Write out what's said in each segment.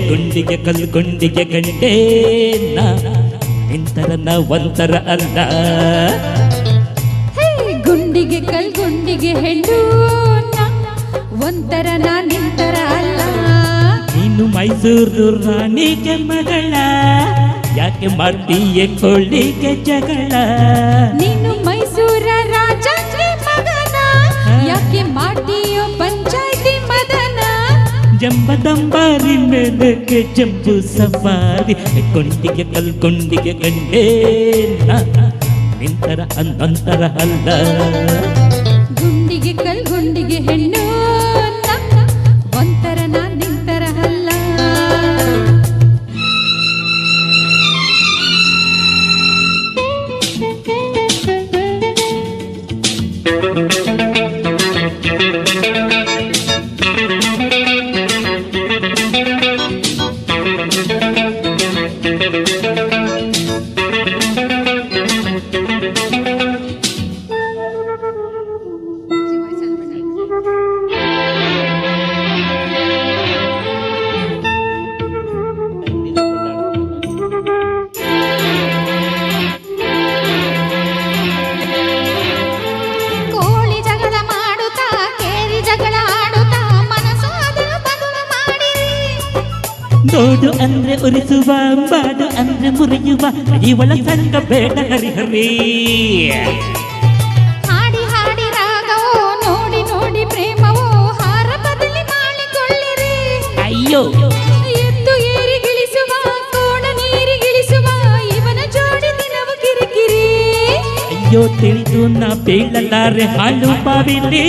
ಗುಂಡಿಗೆ ಕಲ್ಲು ಗುಂಡಿಗೆ ಗಂಡೆ ನಿಂತರ ಒಂಥರ ಅಲ್ಲ. ಗುಂಡಿಗೆ ಕಲ್ ಗುಂಡಿಗೆ ಹೆಣ್ಣು ಒಂಥರ ನಿಂತರ ಅಲ್ಲ. ನೀನು ಮೈಸೂರು ರಾಣಿಗೆ ಮಗಳ, ಯಾಕೆ ಮಾಡ್ತೀಯ ಕೊಳ್ಳಿಗೆ ಜಗಳ? ನೀನು ಮೈಸೂರ ರಾಜಕ್ಕೆ ಮಗನ, ಯಾಕೆ ಮಾಡ್ತೀಯೋ ಪಂಚಾಯ್ತಿ ಮದನ? ಜಂಬದಂಬಾರಿ ಮೇಲಕ್ಕೆ ಜಂಬು ಸವಾರಿ, ಕೊಂಡಿಗೆ ಕಲ್ ಕೊಂಡಿಗೆ ಗಂಡೆ ನಿಂತರ ಅನ್ನೊಂತರ ಅಲ್ಲ. ಗುಂಡಿಗೆ ಕಲ್ ಗುಂಡಿಗೆ ಹೆಣ್ಣು ಒಂಥರ ನಿಂತರ ಅಲ್ಲ. ನೋಡು ಅಂದ್ರೆ ಉರಿಸುವ, ಬಾಡು ಅಂದ್ರೆ ಮುರಿಯುವ, ಇವಳ ಸಂಗ ಬೇಡ ಹರಿಹರಿ. ಹಾಡಿ ಹಾಡಿ ರಾಗವೋ, ನೋಡಿ ನೋಡಿ ಪ್ರೇಮವೋ, ಹಾರ ಬದಲಿ ಮಾಡಿಕೊಳ್ಳಿರಿ. ಅಯ್ಯೋ ಎದ್ದು ಏರಿಗಿಳಿಸುವ, ಕೋಣ ನೀರಿಗಿಳಿಸುವ, ಇವನ ಜೋಡಿ ದಿನವು ಕಿರಿಕಿರಿ. ಅಯ್ಯೋ ತಿಳಿದು ನಾ ಬೀಳಲಾರೆ ಹಾಳು ಬಾವಿಲಿ,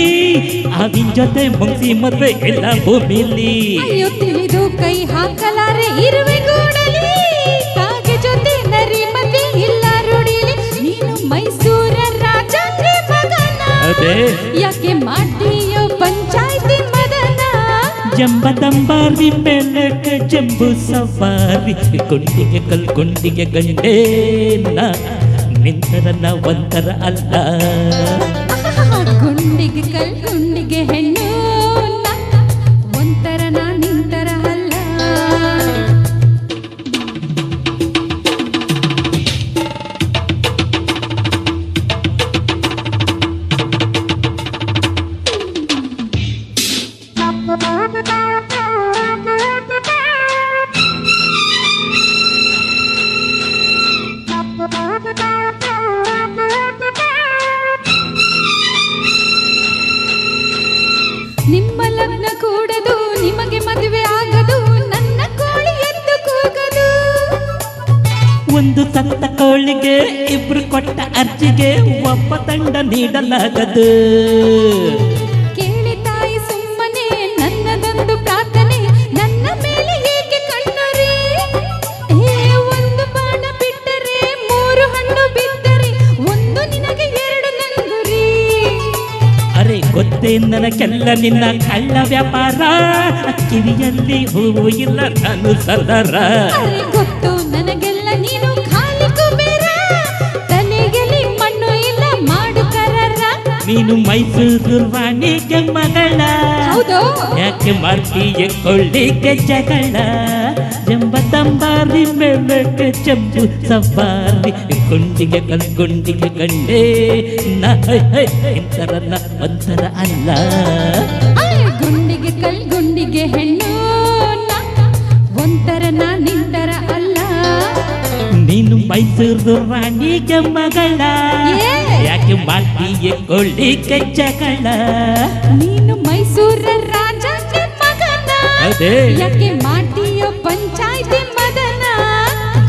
ಅವಿನ ಜೊತೆ ಮುಗಿಸಿ ಮದುವೆ ಎಲ್ಲ ಭೂಮಿಲಿ. ಅಯ್ಯೋ ತಿಳಿದು ಕೈ ಹಾಕಲಾರೆ ಇರುವೆ ಗೂಡಲಿ, ಕಾಗೆ ಜೊತೆ ನರಿ ಮದ್ವೆ ಇಲ್ಲ ರೂಢಿಲಿ. ನೀನು ಮೈಸೂರ ರಾಜಕ್ಕೆ ಮಗನ, ಯಾಕೆ ಮಾಡ್ತೀಯೋ ಪಂಚಾಯ್ತಿ ಮದನ? ಜಂಬದಂಬಾರಿ ಮೇಲಕ್ಕೆ ಜಂಬು ಸವಾರಿ, ಕೊಂಡಿಗೆ ಕಲ್ ಕೊಂಡಿಗೆ ಗಂಡೆ ನಿಂತರ ಒಂಥರ ಅಲ್ಲ. ಗುಂಡಿಗೆ ಕಲ್ ಗುಂಡಿಗೆ ಹೆಣ್ಣು ಒಂಥರ ನಿಂತರ ಅಲ್ಲ. ನಿಮ್ಮ ಲಗ್ನ ಕೂಡದು, ನಿಮಗೆ ಮದುವೆ ಆಗದು, ನನ್ನ ಕೋಳಿ ಎದ್ದು ಕೂಗದು. ಒಂದು ಸತ್ತ ಕೋಳಿಗೆ ಇಬ್ರು ಕೊಟ್ಟ ಅರ್ಜಿಗೆ ಒಬ್ಬ ತಂಡ ನೀಡಲಾಗದು. ಕೇಳಿ ತಾಯಿ ಸುಮ್ಮನೆ ನನ್ನದೊಂದು ಪ್ರಾರ್ಥನೆ, ನನ್ನ ಮೇಲೆ ಏಕೆ ಕಣ್ಣರಿ? ಒಂದು ಬಾಣ ಬಿಟ್ಟರೆ, ಮೂರು ಹಣ್ಣು ಬಿದ್ದರೆ, ಒಂದು ನಿನಗೆ ಎರಡು ನಂಗುರಿ. ಅರೆ ಗೊತ್ತೇ ನನಗೆಲ್ಲ ನಿನ್ನ ಕಳ್ಳ ವ್ಯಾಪಾರ, ಕಿವಿಯಲ್ಲಿ ಹೂವು ಇಲ್ಲ ನಾನು ಸರ್ದಾರ. ಅರೆ ಗೊತ್ತು ನನಗೆಲ್ಲ ನೀನು ಖಾಲಿ ಕುಬೇರ, ತಲೆಗೆಲಿ ಮಣ್ಣು ಇಲ್ಲ ಮಾಡು ಕರರ. ನೀನು ಮೈಸೂರು ರಾಣಿಗೆ ಮಗಳ, ಹೌದು ಯಾಕೆ ಮಾಡ್ತೀಯ ಕೊಳ್ಳಿಗೆ ಜಗಳ? ಜಂಬದಂಬಾರಿ ಮೇಲಕ್ಕೆ ಜಂಬು ಸವಾರಿ, ಕೊಂಡಿಗೆ ಕಲ್ ಕೊಂಡಿಗೆ ಗಂಡೆ ಇಂತರ ಒಂಥರ ಅಲ್ಲ. ಗುಂಡಿಗೆ ಕಲ್ ಗುಂಡಿಗೆ ಹೆಣ್ಣು ಒಂಥರ ನಿಂತರ ಅಲ್ಲ. ನೀನು ಮೈಸೂರು ರಾಣಿಗೆ ಮಗಳ, ಯಾಕೆ ಮಾಡ್ತೀಯ ಕೊಳ್ಳಿಗೆ ಜಗಳ? ನೀನು ಮೈಸೂರ ರಾಜಕ್ಕೆ ಮಗನ, ಯಾಕೆ ಮಾಡ್ತೀಯೋ ಪಂಚಾಯ್ತಿ ಮದನ?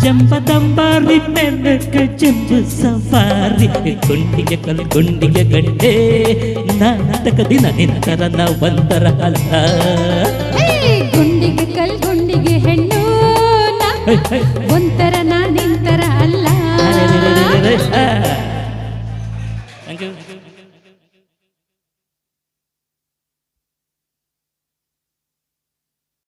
ಜಂಬದಂಬಾರಿ ಮೇಲಕ್ಕೆ ಜಂಬು ಸವಾರಿ, ಕೊಂಡಿಗೆ ಕಲ್ ಕೊಂಡಿಗೆ ಗಂಡೆ ನಾಟಕ ದಿನ ನಿಂತರ ಒಂಥರ ಅಲ್ಲ. ಗುಂಡಿಗೆ ಕಲ್ ಗುಂಡಿಗೆ ಹೆಣ್ಣು ಒಂಥರ ನಿಂತರ ಅಲ್ಲ. Thank you